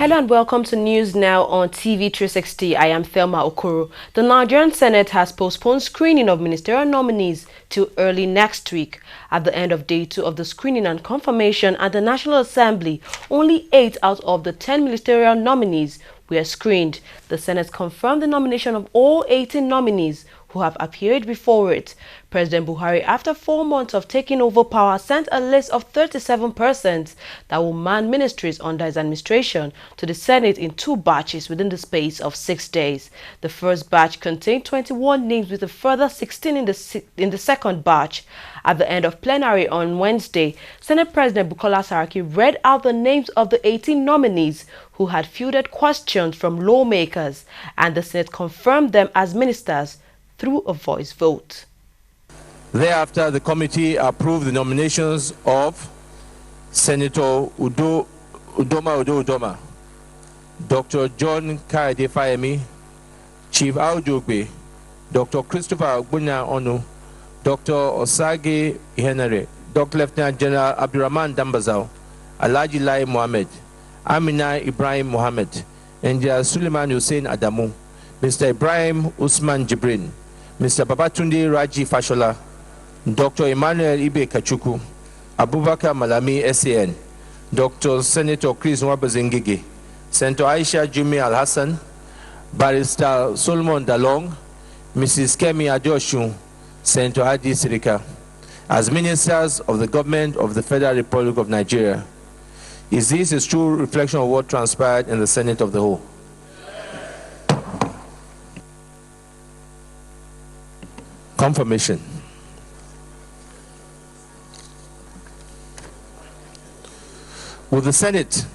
Hello and welcome to News Now on TV360. I am Thelma Okoro. The Nigerian Senate has postponed screening of ministerial nominees till early next week. At the end of day 2 of the screening and confirmation at the National Assembly, only 8 out of the 10 ministerial nominees were screened. The Senate confirmed the nomination of all 18 nominees who have appeared before it. President Buhari, after 4 months of taking over power, sent a list of 37 persons that will man ministries under his administration to the Senate in 2 batches within the space of 6 days. The first batch contained 21 names with a further 16 in the second batch. At the end of plenary on Wednesday, Senate President Bukola Saraki read out the names of the 18 nominees who had fielded questions from lawmakers, and the Senate confirmed them as ministers through a voice vote. Thereafter, the committee approved the nominations of Senator Udoma, Dr. John Kaide Fayemi, Chief Aujogbe, Dr. Christopher Ogbunya Onu, Dr. Osage Ihenere, Dr. Lieutenant General Abdurrahman Dambazao, Alhaji Lai Mohammed, Amina Ibrahim Mohammed, Engineer Suleiman Hussein Adamu, Mr. Ibrahim Usman Jibrin, Mr. Babatunde Raji Fashola, Dr. Emmanuel Ibe Kachuku, Abubakar Malami SAN, Dr. Senator Chris Nwabazingige, Senator Aisha Jumi Al-Hassan, Barrister Solomon Dalong, Mrs. Kemi Adeosun, Senator Hadi Sirika, as ministers of the government of the Federal Republic of Nigeria. Is this a true reflection of what transpired in the Senate of the whole? Confirmation. Will the Senate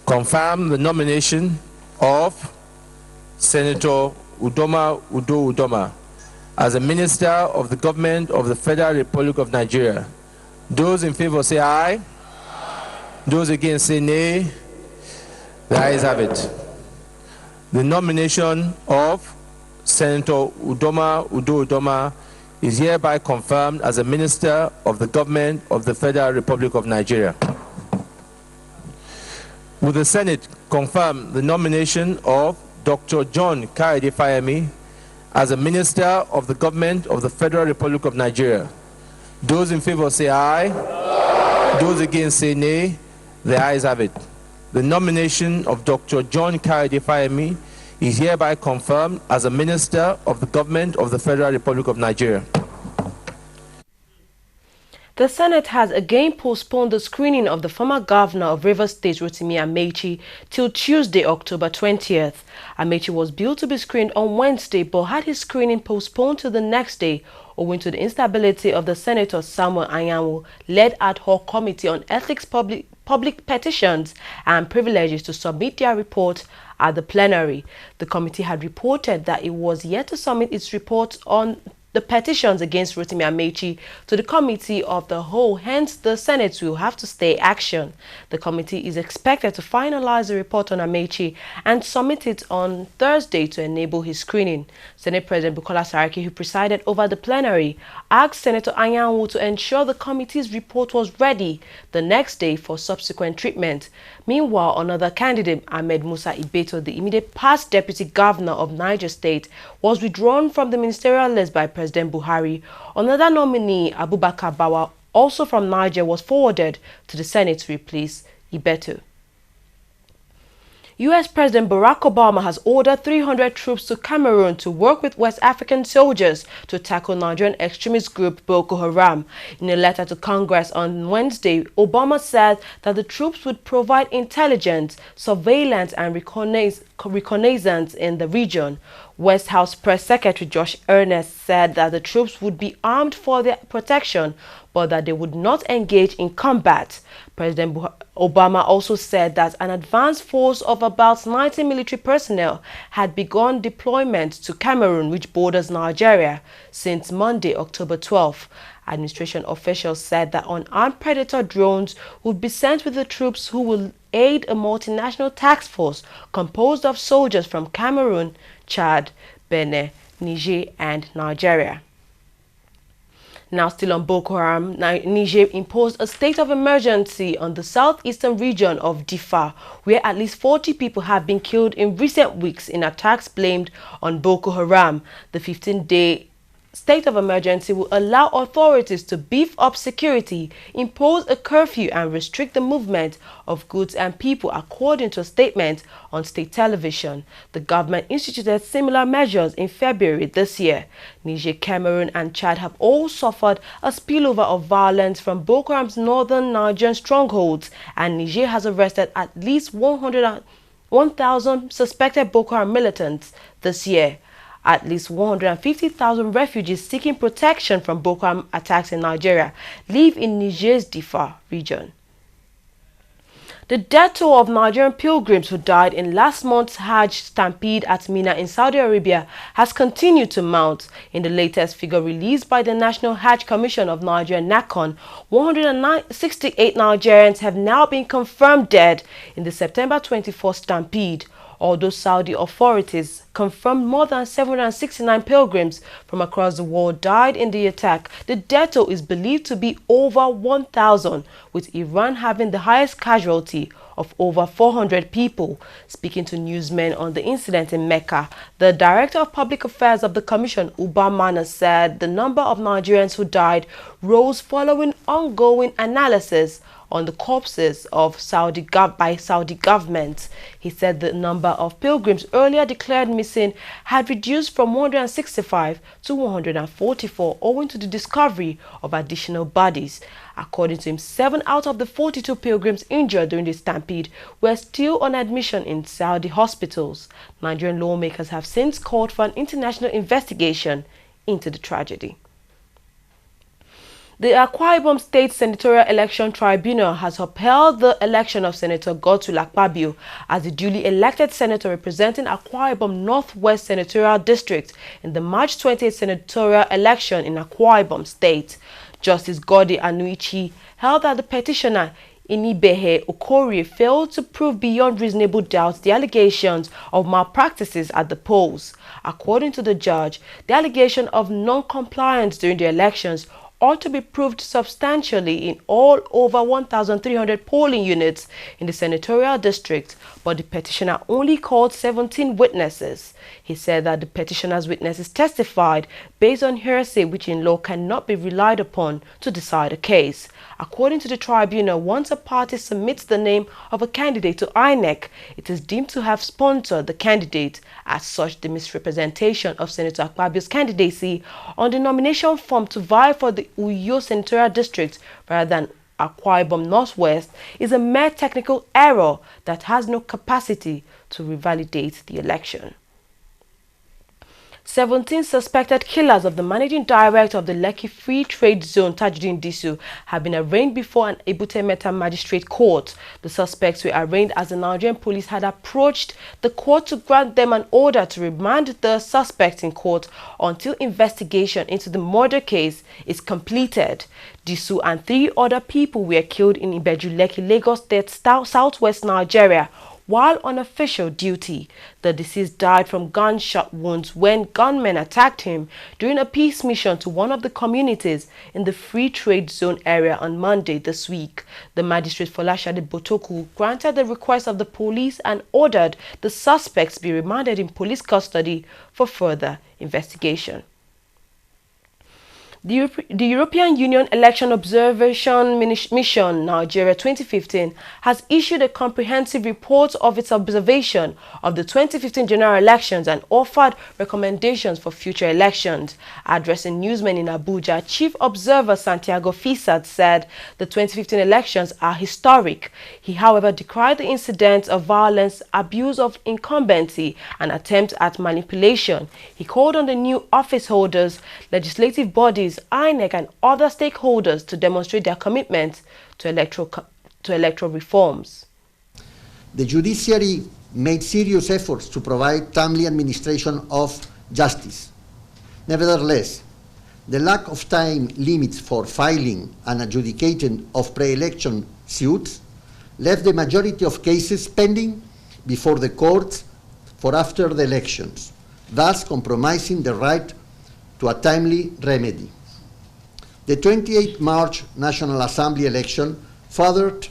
confirm the nomination of Senator Udoma as a minister of the government of the Federal Republic of Nigeria? Those in favor say aye. Those against say nay. The ayes have it. The nomination of Senator Udoma is hereby confirmed as a minister of the government of the Federal Republic of Nigeria. Will the Senate confirm the nomination of Dr. John Kaide Fayemi as a minister of the government of the Federal Republic of Nigeria? Those in favor say aye. Those against say nay. The ayes have it. The nomination of Dr. John Kaide Fayemi is hereby confirmed as a minister of the government of the Federal Republic of Nigeria. The Senate has again postponed the screening of the former governor of Rivers State, Rotimi Amechi, till Tuesday, October 20th. Amechi was billed to be screened on Wednesday, but had his screening postponed to the next day, owing to the instability of the Senator Samuel Anyanwu-led ad hoc committee on ethics, public petitions and privileges to submit their report at the plenary. The committee had reported that it was yet to submit its report on the petitions against Rotimi Amechi to the Committee of the Whole, hence the Senate will have to stay action. The committee is expected to finalize the report on Amechi and submit it on Thursday to enable his screening. Senate President Bukola Saraki, who presided over the plenary, asked Senator Anyanwu to ensure the committee's report was ready the next day for subsequent treatment. Meanwhile, another candidate, Ahmed Musa Ibeto, the immediate past deputy governor of Niger State, was withdrawn from the ministerial list by President Buhari. Another nominee, Abubakar Bawa, also from Niger, was forwarded to the Senate to replace Ibeto. U.S. President Barack Obama has ordered 300 troops to Cameroon to work with West African soldiers to tackle Nigerian extremist group Boko Haram. In a letter to Congress on Wednesday, Obama said that the troops would provide intelligence, surveillance, and reconnaissance in the region. West House Press Secretary Josh Earnest said that the troops would be armed for their protection, but that they would not engage in combat. President Obama also said that an advanced force of about 90 military personnel had begun deployment to Cameroon, which borders Nigeria, since Monday, October 12. Administration officials said that unarmed predator drones would be sent with the troops, who will aid a multinational task force composed of soldiers from Cameroon, Chad, Benin, Niger, and Nigeria. Now still on Boko Haram, Niger imposed a state of emergency on the southeastern region of Difa, where at least 40 people have been killed in recent weeks in attacks blamed on Boko Haram. The 15-day state of emergency will allow authorities to beef up security, impose a curfew and restrict the movement of goods and people, according to a statement on state television. The government instituted similar measures in February this year. Niger, Cameroon and Chad have all suffered a spillover of violence from Boko Haram's northern Nigerian strongholds, and Niger has arrested at least 1,000 suspected Boko Haram militants this year. At least 150,000 refugees seeking protection from Boko Haram attacks in Nigeria live in Niger's Difa region. The death toll of Nigerian pilgrims who died in last month's Hajj stampede at Mina in Saudi Arabia has continued to mount. In the latest figure released by the National Hajj Commission of Nigeria, NACON, 168 Nigerians have now been confirmed dead in the September 24 stampede. Although Saudi authorities confirmed more than 769 pilgrims from across the world died in the attack, the death toll is believed to be over 1,000, with Iran having the highest casualty of over 400 people. Speaking to newsmen on the incident in Mecca, the Director of Public Affairs of the Commission, Uba Mana, said the number of Nigerians who died rose following ongoing analysis on the corpses of Saudi government. He said the number of pilgrims earlier declared missing had reduced from 165 to 144 owing to the discovery of additional bodies. According to him, 7 out of the 42 pilgrims injured during the stampede were still on admission in Saudi hospitals. Nigerian lawmakers have since called for an international investigation into the tragedy. The Akwa Ibom State Senatorial Election Tribunal has upheld the election of Senator Godswill Akpabio as the duly elected senator representing Akwa Ibom Northwest Senatorial District in the March 28th senatorial election in Akwa Ibom State. Justice Godi Anuichi held that the petitioner Inibehe Okorie failed to prove beyond reasonable doubt the allegations of malpractices at the polls. According to the judge, the allegation of non-compliance during the elections ought to be proved substantially in all over 1,300 polling units in the senatorial district, but the petitioner only called 17 witnesses. He said that the petitioner's witnesses testified based on hearsay, which in law cannot be relied upon to decide a case. According to the tribunal, once a party submits the name of a candidate to INEC, it is deemed to have sponsored the candidate. As such, the misrepresentation of Senator Akpabio's candidacy on the nomination form to vie for the Uyo senatorial district rather than Akwa Ibom Northwest is a mere technical error that has no capacity to revalidate the election. 17 suspected killers of the managing director of the Lekki Free Trade Zone, Tajuddin Disu, have been arraigned before an Ebute Metta magistrate court. The suspects were arraigned as the Nigerian police had approached the court to grant them an order to remand the suspects in court until investigation into the murder case is completed. Disu and 3 other people were killed in Ibeju, Lekki, Lagos State, southwest Nigeria, while on official duty. The deceased died from gunshot wounds when gunmen attacked him during a peace mission to one of the communities in the Free Trade Zone area on Monday this week. The magistrate Folashade Botoku granted the request of the police and ordered the suspects be remanded in police custody for further investigation. The European Union Election Observation Mission Nigeria 2015 has issued a comprehensive report of its observation of the 2015 general elections and offered recommendations for future elections. Addressing newsmen in Abuja, Chief Observer Santiago Fisat said the 2015 elections are historic. He, however, decried the incidents of violence, abuse of incumbency, and attempts at manipulation. He called on the new office holders, legislative bodies, INEC and other stakeholders to demonstrate their commitment to electoral reforms. The judiciary made serious efforts to provide timely administration of justice. Nevertheless, the lack of time limits for filing and adjudicating of pre-election suits left the majority of cases pending before the courts for after the elections, thus compromising the right to a timely remedy. The 28 March National Assembly election furthered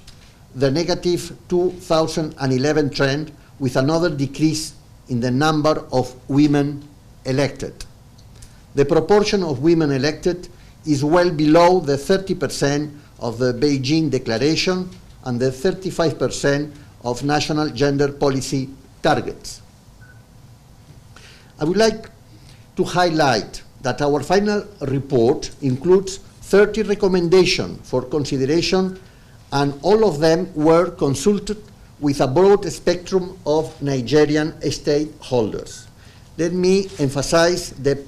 the negative 2011 trend with another decrease in the number of women elected. The proportion of women elected is well below the 30% of the Beijing Declaration and the 35% of national gender policy targets. I would like to highlight that our final report includes 30 recommendations for consideration, and all of them were consulted with a broad spectrum of Nigerian stakeholders. Let me emphasize the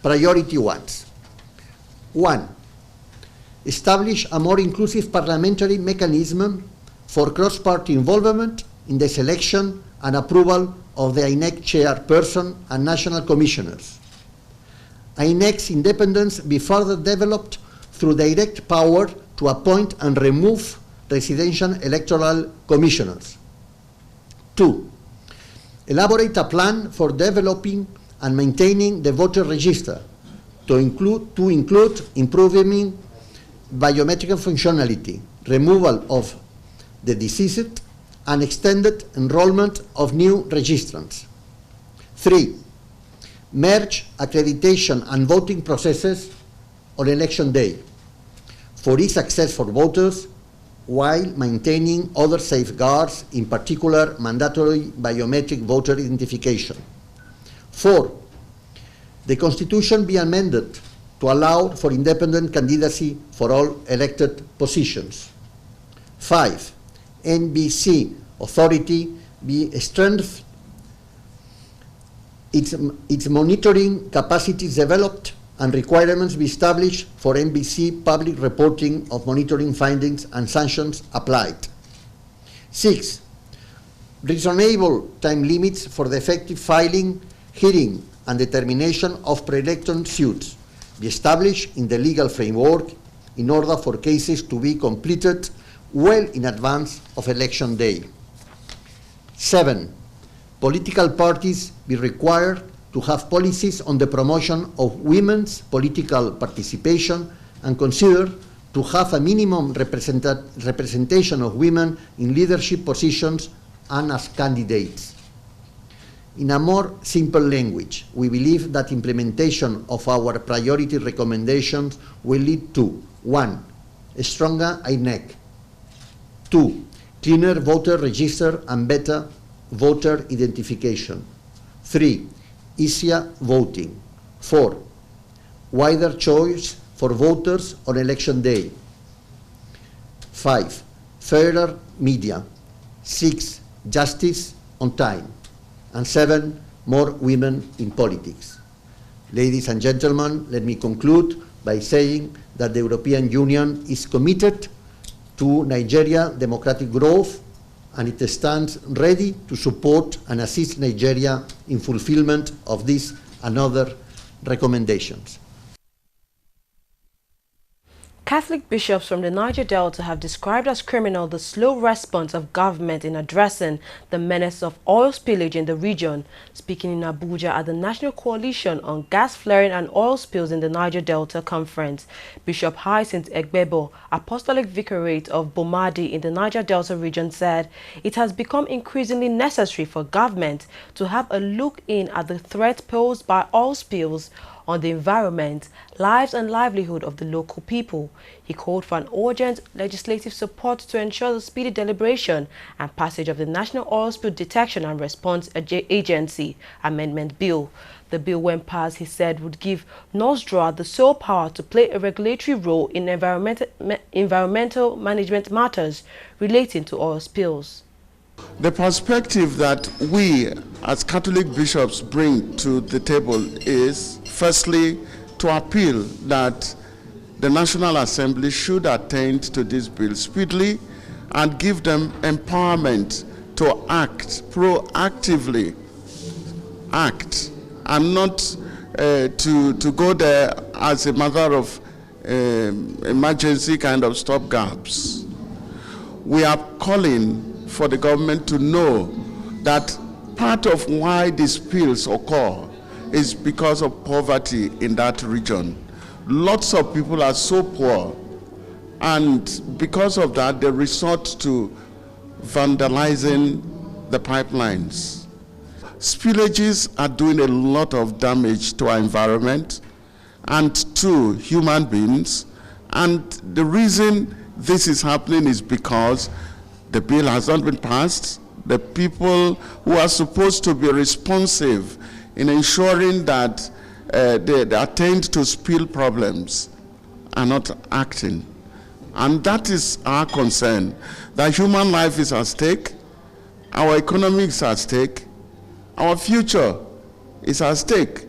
priority ones. 1. Establish a more inclusive parliamentary mechanism for cross-party involvement in the selection and approval of the INEC chairperson and national commissioners. INEC's independence be further developed through direct power to appoint and remove residential electoral commissioners. 2. Elaborate a plan for developing and maintaining the voter register to include improving biometric functionality, removal of the deceased, and extended enrollment of new registrants. 3. Merge accreditation and voting processes on election day for ease access for voters while maintaining other safeguards, in particular mandatory biometric voter identification. 4. The Constitution be amended to allow for independent candidacy for all elected positions. 5. NBC authority be strengthened, its monitoring capacities developed, and requirements be established for NBC public reporting of monitoring findings and sanctions applied. 6. Reasonable time limits for the effective filing, hearing, and determination of pre-election suits be established in the legal framework in order for cases to be completed well in advance of election day. 7. Political parties be required to have policies on the promotion of women's political participation and consider to have a minimum representation of women in leadership positions and as candidates. In a more simple language, we believe that implementation of our priority recommendations will lead to 1. A stronger INEC, 2. Cleaner voter register and better voter identification, 3. Easier voting, 4. Wider choice for voters on election day, 5. Fairer media, 6. Justice on time, and 7. More women in politics. Ladies and gentlemen, let me conclude by saying that the European Union is committed to Nigeria's democratic growth, and it stands ready to support and assist Nigeria in fulfillment of these and other recommendations. Catholic bishops from the Niger Delta have described as criminal the slow response of government in addressing the menace of oil spillage in the region. Speaking in Abuja at the National Coalition on Gas Flaring and Oil Spills in the Niger Delta Conference, Bishop Hyacinth Egbebo, Apostolic Vicariate of Bomadi in the Niger Delta region, said it has become increasingly necessary for government to have a look in at the threat posed by oil spills on the environment, lives and livelihood of the local people. He called for an urgent legislative support to ensure the speedy deliberation and passage of the National Oil Spill Detection and Response Agency Amendment Bill. The bill, when passed, he said, would give NOSDRA the sole power to play a regulatory role in environmental management matters relating to oil spills. The perspective that we as Catholic bishops bring to the table is, firstly, to appeal that the National Assembly should attend to this bill speedily and give them empowerment to act, proactively act, and not to go there as a matter of emergency kind of stopgaps. We are calling for the government to know that part of why these spills occur is because of poverty in that region. lots of people are so poor, and because of that, they resort to vandalizing the pipelines. Spillages are doing a lot of damage to our environment and to human beings, and the reason this is happening is because the bill has not been passed. The people who are supposed to be responsive in ensuring that they attend to spill problems are not acting. And that is our concern, that human life is at stake, our economy is at stake, our future is at stake.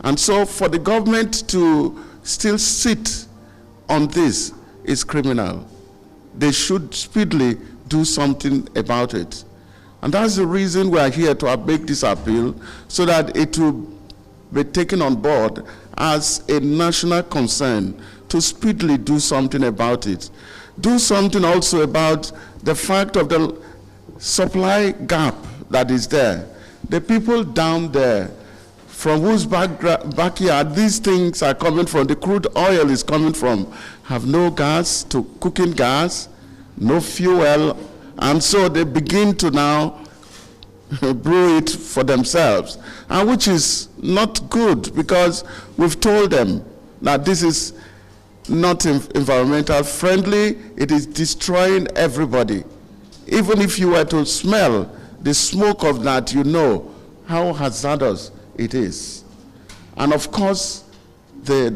And so for the government to still sit on this is criminal. They should speedily do something about it. And that's the reason we are here to make this appeal, so that it will be taken on board as a national concern to speedily do something about it. Do something also about the fact of the supply gap that is there. The people down there, from whose backyard these things are coming from, the crude oil is coming from, have no gas to cooking gas, no fuel, and so they begin to now brew it for themselves, and which is not good, because we've told them that this is not environmental friendly. It is destroying everybody. Even if you were to smell the smoke of that, you know how hazardous it is. And of course, when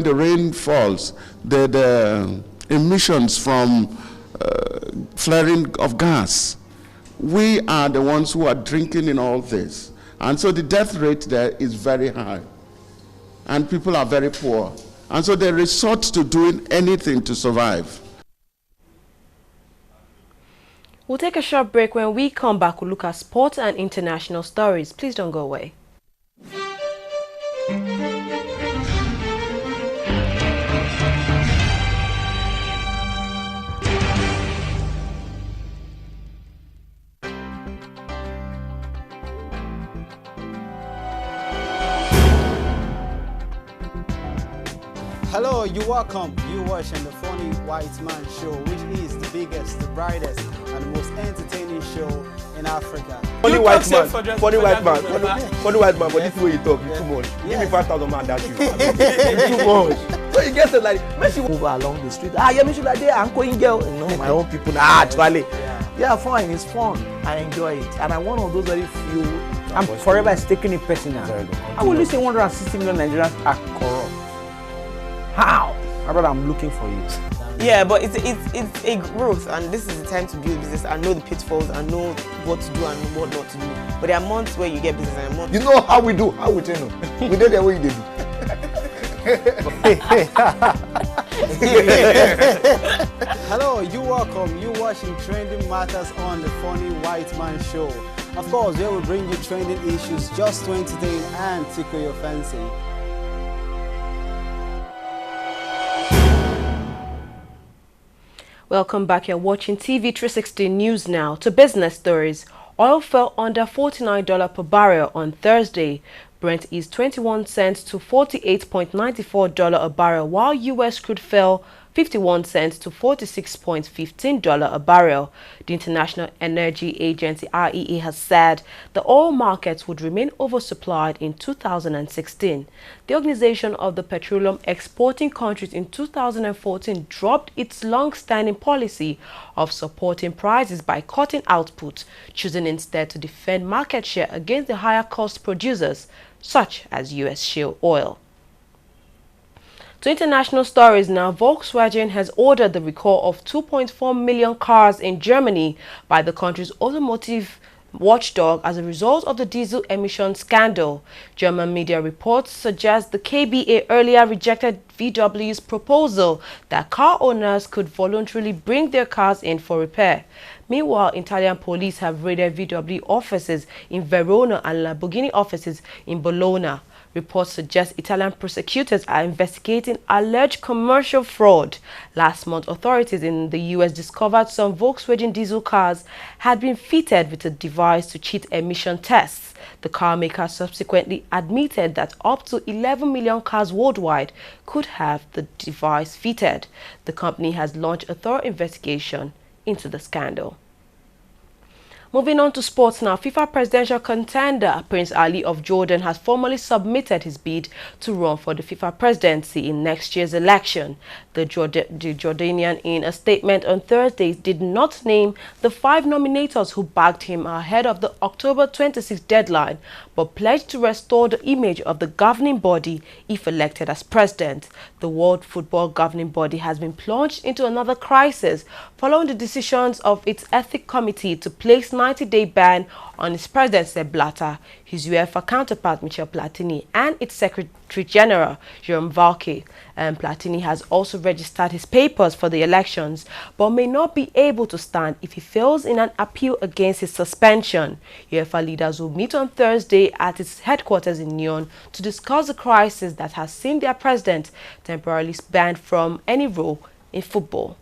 the rain falls, the emissions from flaring of gas, we are the ones who are drinking in all this. And so the death rate there is very high. And people are very poor. And so they resort to doing anything to survive. We'll take a short break. When we come back, we'll look at sports and international stories. Please don't go away. Hello, you're welcome. You're watching the Funny White Man Show, which is the biggest, the brightest, and the most entertaining show in Africa. Funny white man, funny white man, funny white man, but this way you talk, it's too much. Give me 5,000 man, that's you. It's too much. So you get it like, when she move along the street, yeah, me should like there, I'm going girl. You know, my own people, actually. Yeah, fine, it's fun. I enjoy it. And I'm one of those very few, I'm forever taking it personal. I will listen 160 million Nigerians are corrupt. How? My brother, I'm looking for you. Yeah, but it's a growth, and this is the time to build business and know the pitfalls and know what to do and what not to do. But there are months where you get business and months. You know how we do, how we tell you. We did the way you did. Hello, you're welcome. You're watching Trending Matters on the Funny White Man Show. Of course, we will bring you trending issues just to entertain and tickle your fancy. Welcome back. You're watching TV360 News now. To business stories. Oil fell under $49 per barrel on Thursday. Brent is 21 cents to $48.94 a barrel, while U.S. crude fell 51 cents to $46.15 a barrel. The International Energy Agency (IEA) has said the oil markets would remain oversupplied in 2016. The Organization of the Petroleum Exporting Countries in 2014 dropped its long-standing policy of supporting prices by cutting output, choosing instead to defend market share against the higher-cost producers, such as U.S. shale oil. To international stories now, Volkswagen has ordered the recall of 2.4 million cars in Germany by the country's automotive watchdog as a result of the diesel emission scandal. German media reports suggest the KBA earlier rejected VW's proposal that car owners could voluntarily bring their cars in for repair. Meanwhile, Italian police have raided VW offices in Verona and Lamborghini offices in Bologna. Reports suggest Italian prosecutors are investigating alleged commercial fraud. Last month, authorities in the US discovered some Volkswagen diesel cars had been fitted with a device to cheat emission tests. The car maker subsequently admitted that up to 11 million cars worldwide could have the device fitted. The company has launched a thorough investigation into the scandal. Moving on to sports now, FIFA presidential contender Prince Ali of Jordan has formally submitted his bid to run for the FIFA presidency in next year's election. The Jordanian, in a statement on Thursday, did not name the 5 nominators who backed him ahead of the October 26 deadline, but pledged to restore the image of the governing body if elected as president. The World Football Governing Body has been plunged into another crisis following the decisions of its ethics committee to place 90-day ban on its president Sepp Blatter, his UEFA counterpart Michel Platini, and its Secretary General Jerome Valcke. Platini has also registered his papers for the elections, but may not be able to stand if he fails in an appeal against his suspension. UEFA leaders will meet on Thursday at its headquarters in Lyon to discuss the crisis that has seen their president temporarily banned from any role in football.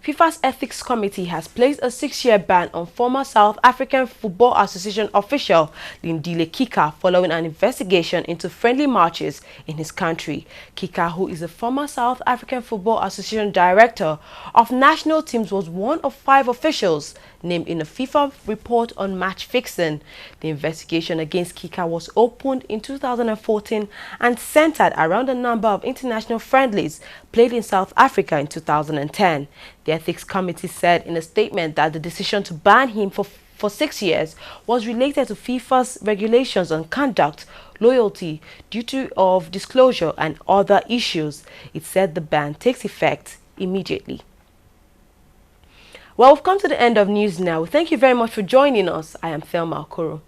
FIFA's Ethics Committee has placed a 6-year ban on former South African Football Association official Lindile Kika following an investigation into friendly matches in his country. Kika, who is a former South African Football Association director of national teams, was one of 5 officials named in a FIFA report on match fixing. The investigation against Kika was opened in 2014 and centered around a number of international friendlies played in South Africa in 2010. The Ethics Committee said in a statement that the decision to ban him for 6 years was related to FIFA's regulations on conduct, loyalty, duty of disclosure, and other issues. It said the ban takes effect immediately. Well, we've come to the end of news now. Thank you very much for joining us. I am Thelma Okoro.